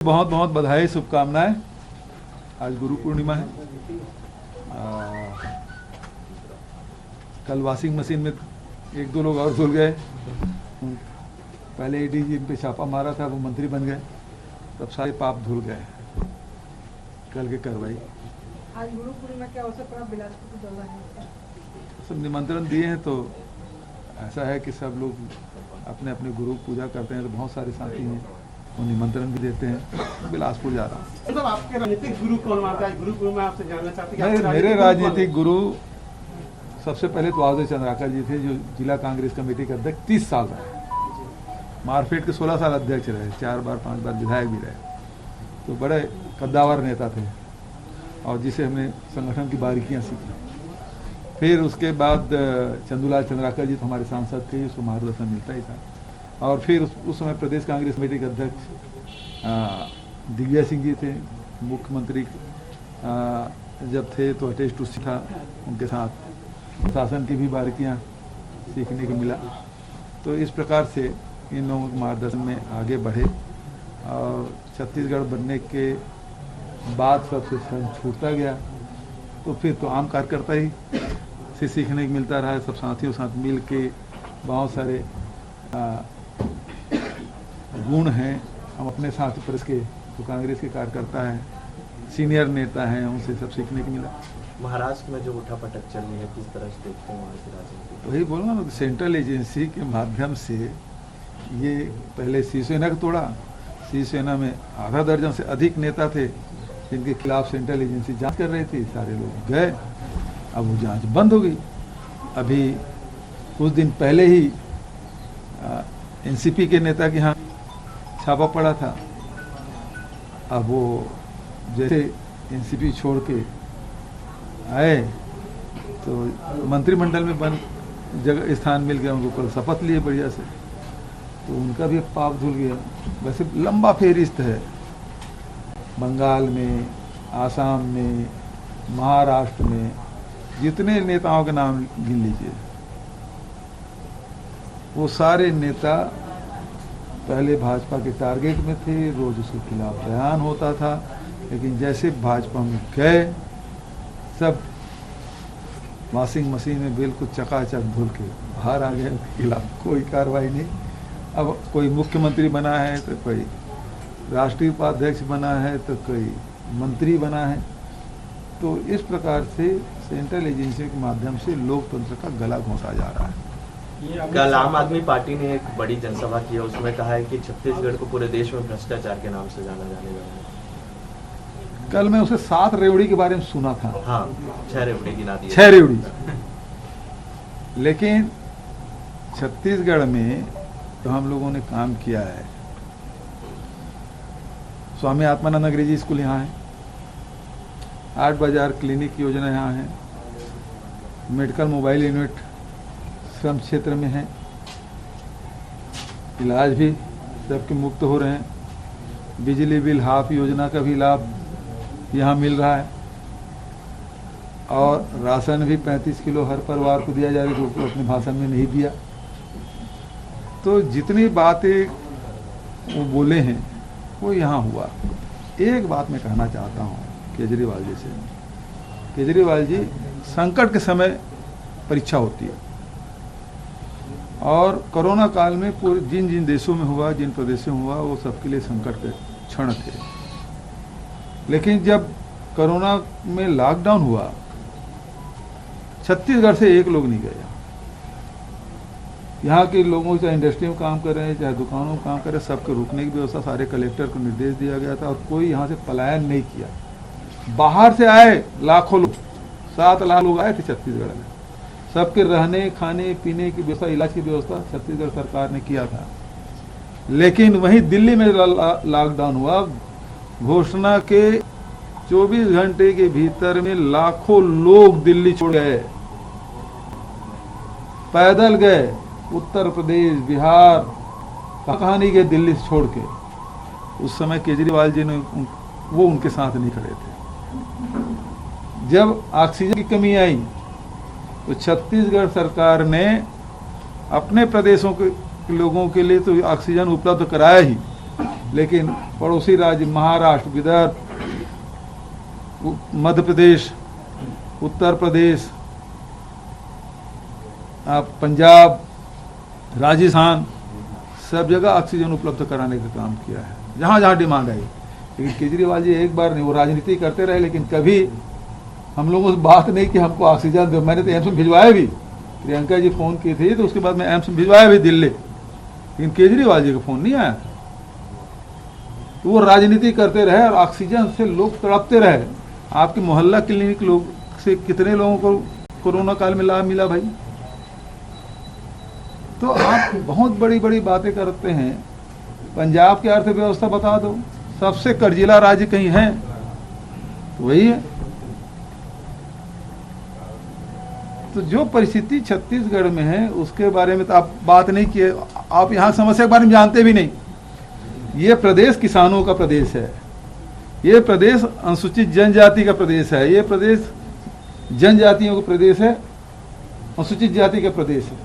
बहुत बहुत बधाई, शुभकामनाएं। आज गुरु पूर्णिमा है। कल वॉशिंग मशीन में एक दो लोग और धुल गए। पहले एडीजी पे छापा मारा था, वो मंत्री बन गए, तब सारे पाप धुल गए कल के कार्रवाई। आज गुरु पूर्णिमा के अवसर पर आप बिलासपुर के दौरा हैं। सब निमंत्रण दिए हैं, तो ऐसा है कि सब लोग अपने अपने गुरु पूजा करते हैं, तो बहुत सारे साथी हैं, वो निमंत्रण भी देते हैं। बिलासपुर जा रहा हूँ। मतलब आपके राजनीतिक गुरु कौन मानता है? गुरु पूर्णिमा आपसे जानना चाहते हैं। मेरे राजनीतिक गुरु सबसे पहले तो आदर्श चंद्राकर जी थे, जो जिला कांग्रेस कमेटी के अध्यक्ष 30 साल रहे। मारफेट के 16 साल अध्यक्ष रहे, 4 बार 5 बार विधायक भी रहे, तो बड़े कद्दावर नेता थे और जिसे हमने संगठन की बारीकियां सीखी। फिर उसके बाद चंदूलाल चंद्राकर जी तो हमारे सांसद थे, उसको मार्गदर्शन मिलता ही था। और फिर उस समय प्रदेश कांग्रेस कमेटी के अध्यक्ष दिग्विजय सिंह जी थे। मुख्यमंत्री जब थे तो अटेस्ट टू था, उनके साथ शासन की भी बारीकियां सीखने को मिला। तो इस प्रकार से इन लोगों के मार्गदर्शन में आगे बढ़े और छत्तीसगढ़ बनने के बाद सबसे छूटता गया, तो फिर तो आम कार्यकर्ता ही से सीखने को मिलता रहा है। सब साथियों साथ मिल के बहुत सारे गुण हैं हम अपने साथ पर, इसके तो कांग्रेस के कार्यकर्ता हैं, सीनियर नेता हैं, उनसे सब सीखने को मिला। महाराष्ट्र में जो उठापटक चल रही है, किस तरह से देखते हैं वहाँ की राजनीति? वही बोलना ना, सेंट्रल एजेंसी के माध्यम से ये पहले शिवसेना को तोड़ा। शिवसेना में आधा दर्जन से अधिक नेता थे जिनके खिलाफ सेंट्रल एजेंसी जांच कर रही थी, सारे लोग गए, अब वो जांच बंद हो गई। अभी कुछ दिन पहले ही एनसीपी के नेता के यहाँ छापा पड़ा था। अब वो जैसे एनसीपी छोड़ के आए तो मंत्रिमंडल में बन जगह स्थान मिल गया उनको, कल शपथ लिए बढ़िया से, तो उनका भी पाप धुल गया। वैसे लंबा फेरिस्त है, बंगाल में, आसाम में, महाराष्ट्र में जितने नेताओं के नाम गिन लीजिए, वो सारे नेता पहले भाजपा के टारगेट में थे, रोज उसके खिलाफ बयान होता था, लेकिन जैसे भाजपा में गए सब वॉशिंग मशीन में बिल्कुल चकाचक धुल के बाहर आ गए। उसके खिलाफ कोई कार्रवाई नहीं। अब कोई मुख्यमंत्री बना है तो कोई राष्ट्रीय उपाध्यक्ष बना है तो कोई मंत्री बना है। तो इस प्रकार से सेंट्रल एजेंसी के माध्यम से लोकतंत्र का गला घोंटा जा रहा है। कल आम आदमी पार्टी ने एक बड़ी जनसभा की है, उसमें कहा है कि छत्तीसगढ़ को पूरे देश में भ्रष्टाचार के नाम से जाना जाने लगा है। कल मैं उसे 7 रेवड़ी के बारे में सुना था। हाँ, 6 रेवड़ी गिना दी। 6 रेवड़ी। लेकिन छत्तीसगढ़ में तो हम लोगों ने काम किया है। स्वामी आत्मानंद अंग्रेजी स्कूल यहाँ है, 8 बाजार क्लिनिक योजना यहाँ है, मेडिकल मोबाइल यूनिट श्रम क्षेत्र में है, इलाज भी सबके मुफ्त हो रहे हैं, बिजली बिल हाफ योजना का भी लाभ यहाँ मिल रहा है, और राशन भी 35 किलो हर परिवार को दिया जा रहा है, जो अपने भाषण में नहीं दिया। तो जितनी बातें वो बोले हैं वो यहाँ हुआ। एक बात मैं कहना चाहता हूँ केजरीवाल जी से। केजरीवाल जी, संकट के समय परीक्षा होती है, और कोरोना काल में पूरे जिन जिन देशों में हुआ, जिन प्रदेशों में हुआ, वो सबके लिए संकट के क्षण थे। लेकिन जब कोरोना में लॉकडाउन हुआ, छत्तीसगढ़ से एक लोग नहीं गया। यहाँ के लोगों, चाहे इंडस्ट्री में काम कर रहे हैं, चाहे दुकानों में काम कर रहे हैं, सबके रुकने की व्यवस्था सारे कलेक्टर को निर्देश दिया गया था, और कोई यहाँ से पलायन नहीं किया। बाहर से आए लाखों लोग, 7 लाख लोग आए थे छत्तीसगढ़ में। सबके रहने, खाने पीने की व्यवस्था, इलाज की व्यवस्था छत्तीसगढ़ सरकार ने किया था। लेकिन वहीं दिल्ली में लॉकडाउन हुआ, घोषणा के 24 घंटे के भीतर में लाखों लोग दिल्ली छोड़ गए, पैदल गए। उत्तर प्रदेश, बिहार, कहानी गए दिल्ली से छोड़ के। उस समय केजरीवाल जी ने वो उनके साथ नहीं खड़े थे। जब ऑक्सीजन की कमी आई तो छत्तीसगढ़ सरकार ने अपने प्रदेशों के लोगों के लिए तो ऑक्सीजन उपलब्ध कराया ही, लेकिन पड़ोसी राज्य महाराष्ट्र, विदर्भ, मध्य प्रदेश, उत्तर प्रदेश, पंजाब, राजस्थान, सब जगह ऑक्सीजन उपलब्ध कराने का काम किया है, जहाँ जहाँ डिमांड आई। लेकिन केजरीवाल जी एक बार नहीं, वो राजनीति करते रहे, लेकिन कभी हम लोगों से बात नहीं कि हमको ऑक्सीजन दो। मैंने तो एम्स में भिजवाया भी, प्रियंका जी फ़ोन की थी तो उसके बाद मैं एम्स में भिजवाया भी दिल्ली, लेकिन केजरीवाल जी का फ़ोन नहीं आया। तो वो राजनीति करते रहे और ऑक्सीजन से लोग तड़पते रहे। आपके मोहल्ला क्लिनिक लोग से कितने लोगों को कोरोना काल में लाभ मिला भाई? तो आप बहुत बड़ी बड़ी बातें करते हैं। पंजाब की अर्थव्यवस्था बता दो, सबसे कर्जीला राज्य कहीं है तो वही है। तो जो परिस्थिति छत्तीसगढ़ में है उसके बारे में तो आप बात नहीं किए। आप यहाँ समस्या के बारे में जानते भी नहीं। ये प्रदेश किसानों का प्रदेश है, ये प्रदेश अनुसूचित जनजाति का प्रदेश है, ये प्रदेश जनजातियों का प्रदेश है, अनुसूचित जाति का प्रदेश है।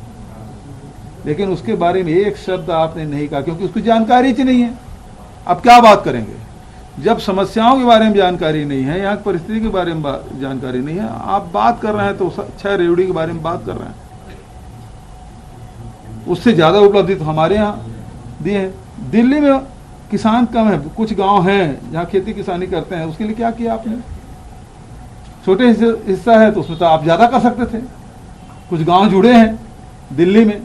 लेकिन उसके बारे में एक शब्द आपने नहीं कहा, क्योंकि उसकी जानकारी ही नहीं है। अब क्या बात करेंगे जब समस्याओं के बारे में जानकारी नहीं है, यहाँ की परिस्थिति के बारे में जानकारी नहीं है। आप बात कर रहे हैं तो 6 रेवड़ी के बारे में बात कर रहे हैं। उससे ज्यादा उपलब्धि तो हमारे यहाँ दिए हैं। दिल्ली में किसान कम है, कुछ गांव हैं जहाँ खेती किसानी करते हैं, उसके लिए क्या किया आपने? छोटे हिस्सा है तो उसमें तो आप ज्यादा कर सकते थे। कुछ गांव जुड़े हैं दिल्ली में,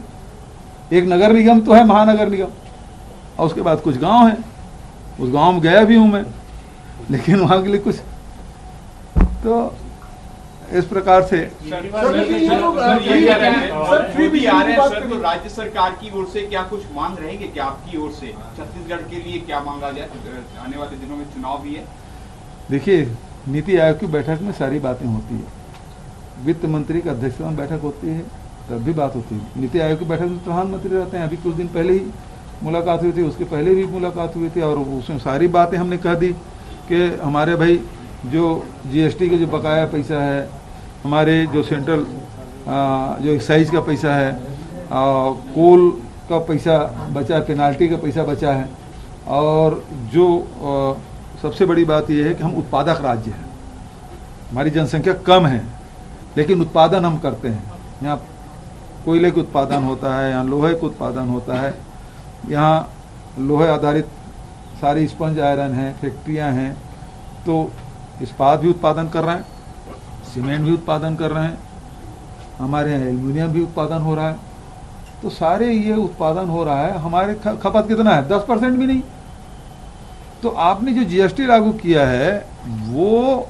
एक नगर निगम तो है, महानगर निगम, और उसके बाद कुछ गांव हैं। उस गांव में गया भी हूं मैं, लेकिन वहां के लिए कुछ तो इस प्रकार से सर तो राज्य सरकार की ओर से क्या कुछ मांग रहेंगे क्या आपकी ओर से? छत्तीसगढ़ के लिए क्या मांगा जाए? आने वाले दिनों में चुनाव भी है। देखिए, नीति आयोग की बैठक में सारी बातें होती है, वित्त मंत्री का अध्यक्षता में बैठक होती है, तब भी बात होती है। नीति आयोग की बैठक में प्रधानमंत्री रहते हैं। अभी कुछ दिन पहले ही मुलाकात हुई थी, उसके पहले भी मुलाकात हुई थी, और उसमें सारी बातें हमने कह दी कि हमारे भाई जो जीएसटी का जो बकाया पैसा है, हमारे जो सेंट्रल जो एक्साइज का पैसा है, कोल का पैसा बचा है, पेनाल्टी का पैसा बचा है, और जो सबसे बड़ी बात यह है कि हम उत्पादक राज्य हैं। हमारी जनसंख्या कम है लेकिन उत्पादन हम करते हैं। यहाँ कोयले का उत्पादन होता है, यहाँ लोहे का उत्पादन होता है, यहाँ लोहे आधारित सारी स्पंज आयरन है, फैक्ट्रियाँ हैं, तो इस्पात भी उत्पादन कर रहे हैं, सीमेंट भी उत्पादन कर रहे हैं, हमारे यहाँ एल्युमिनियम भी उत्पादन हो रहा है। तो सारे ये उत्पादन हो रहा है। हमारे खपत कितना है? 10% भी नहीं। तो आपने जो जीएसटी लागू किया है वो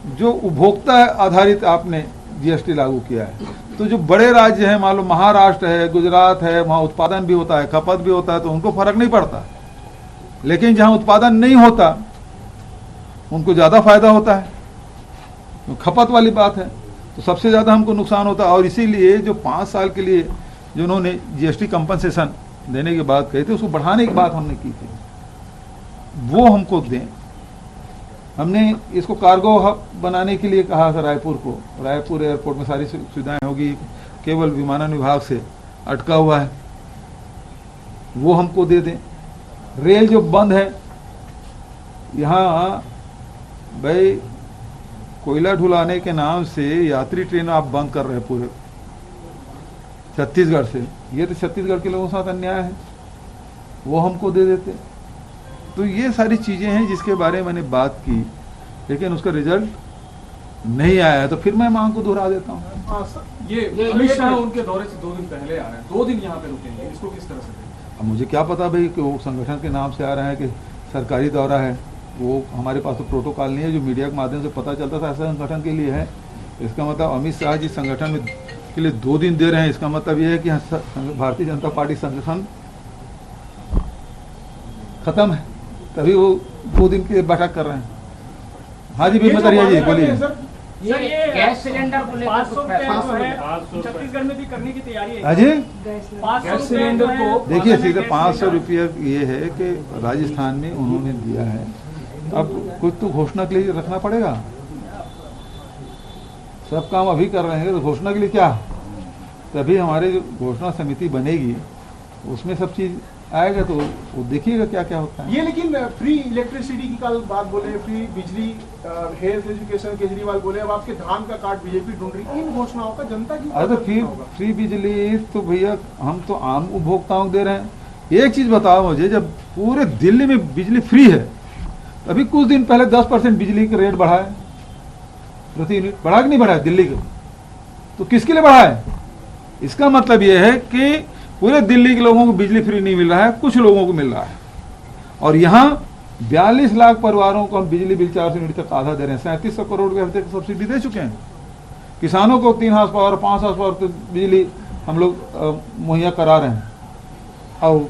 जो उपभोक्ता आधारित आपने जीएसटी लागू किया है, तो जो बड़े राज्य हैं, मान लो महाराष्ट्र है, गुजरात है, वहाँ उत्पादन भी होता है, खपत भी होता है, तो उनको फर्क नहीं पड़ता। लेकिन जहाँ उत्पादन नहीं होता उनको ज़्यादा फायदा होता है, तो खपत वाली बात है, तो सबसे ज़्यादा हमको नुकसान होता है। और इसीलिए जो 5 साल के लिए जो उन्होंने जीएसटी कंपनसेशन देने की बात कही थी, उसको बढ़ाने की बात हमने की थी, वो हमको दें। हमने इसको कार्गो हब बनाने के लिए कहा था रायपुर को। रायपुर एयरपोर्ट में सारी सुविधाएं होगी, केवल विमानन विभाग से अटका हुआ है, वो हमको दे दें। रेल जो बंद है, यहाँ भाई कोयला ढुलाने के नाम से यात्री ट्रेन आप बंद कर रहे हैं पूरे छत्तीसगढ़ से। ये तो छत्तीसगढ़ के लोगों के साथ अन्याय है, वो हमको दे देते। तो ये सारी चीज़ें हैं जिसके बारे में मैंने बात की, लेकिन उसका रिजल्ट नहीं आया है। तो फिर मैं मांग को दोहरा देता हूँ। ये अमित शाह उनके दौरे से 2 दिन पहले आ रहे हैं, 2 दिन यहाँ पे रुकेंगे, इसको किस तरह से देखें? अब मुझे क्या पता भाई कि वो संगठन के नाम से आ रहे हैं कि सरकारी दौरा है, वो हमारे पास तो प्रोटोकॉल नहीं है जो मीडिया के माध्यम से पता चलता था ऐसा संगठन के लिए है। इसका मतलब अमित शाह जी संगठन में के लिए 2 दिन दे रहे हैं, इसका मतलब ये है कि भारतीय जनता पार्टी संगठन खत्म है, तभी वो 2 दिन की बैठक कर रहे हैं। हाँ जी भीमतरिया जी बोलिए। सर ये गैस सिलेंडर को लेकर 500 रुपए जो है छत्तीसगढ़ में भी करने की तैयारी है। हाँ जी, गैस सिलेंडर को देखिए सीधे 500 रुपये ये है कि राजस्थान में उन्होंने दिया है। अब कुछ तो घोषणा के लिए रखना पड़ेगा। सब काम अभी कर रहे हैं तो घोषणा के लिए क्या? तभी हमारे जो घोषणा समिति बनेगी उसमें सब चीज़ आएगा तो वो देखिएगा क्या क्या होता है। ये लेकिन फ्री इलेक्ट्रिसिटी की कल बात बोले, फ्री बिजली, हेल्थ एजुकेशन केजरीवाल बोले, अब आपके धान का कार्ड बीजेपी ढूंढ रही, इन घोषणाओं का जनता की अरे तो फ्री बिजली तो भैया हम तो आम उपभोक्ताओं को दे रहे हैं। एक चीज बताओ मुझे, जब पूरे दिल्ली में बिजली फ्री है, अभी कुछ दिन पहले 10% बिजली का रेट बढ़ा है प्रति यूनिट, बढ़ा कि नहीं बढ़ा है दिल्ली का? तो किसके लिए बढ़ा है? इसका मतलब यह है कि पूरे दिल्ली के लोगों को बिजली फ्री नहीं मिल रहा है, कुछ लोगों को मिल रहा है। और यहाँ 42 लाख परिवारों को हम बिजली बिल 400 यूनिट तक आधा दे रहे हैं। 3700 करोड़ के हफ्ते की सब्सिडी दे चुके हैं। किसानों को 3 हाउस पावर 5 हाउस पावर तक बिजली हम लोग मुहैया करा रहे हैं। और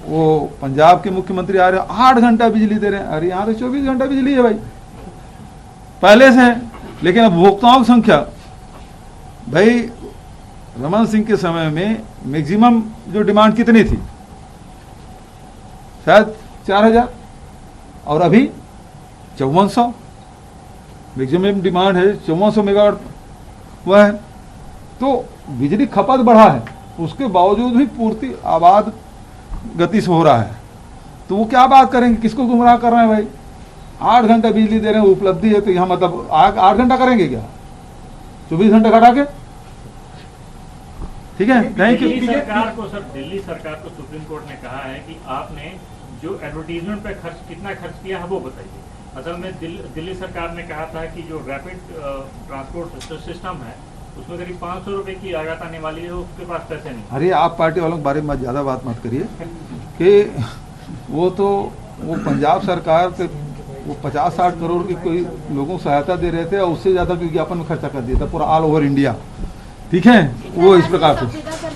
वो पंजाब के मुख्यमंत्री आ रहे हैं 8 घंटा बिजली दे रहे हैं। अरे यहाँ तो 24 घंटा बिजली है भाई, पहले से है। लेकिन अब उपभोक्ताओं की संख्या, भाई रमन सिंह के समय में मैक्सिमम जो डिमांड कितनी थी? शायद 4000, और अभी 5400 मैक्सिमम डिमांड है, 5400 मेगावाट वह है। तो बिजली खपत बढ़ा है, उसके बावजूद भी पूर्ति आबाद गति से हो रहा है। तो वो क्या बात करेंगे, किसको गुमराह कर रहे हैं भाई? 8 घंटा बिजली दे रहे हैं, उपलब्धि है, तो यहाँ मतलब 8 घंटा करेंगे क्या? 24 घंटा घटा के? ठीक है, थैंक यू। दिल्ली सरकार को सर, दिल्ली सरकार को सुप्रीम कोर्ट ने कहा है कि आपने जो एडवर्टीजमेंट पे कितना खर्च किया है वो बताइए। असल में दिल्ली सरकार ने कहा था कि जो रैपिड ट्रांसपोर्ट सिस्टम है उसमें करीब 500 रुपए की लागत आने वाली है, उसके पास पैसे नहीं। अरे आप पार्टी वालों के बारे में ज्यादा बात मत करिए कि वो पंजाब सरकार के वो 50-60 करोड़ की कोई लोगों को सहायता दे रहे थे, और उससे ज्यादा विज्ञापन में खर्चा कर दिया था पूरा ऑल ओवर इंडिया। ठीक है, वो इस प्रकार से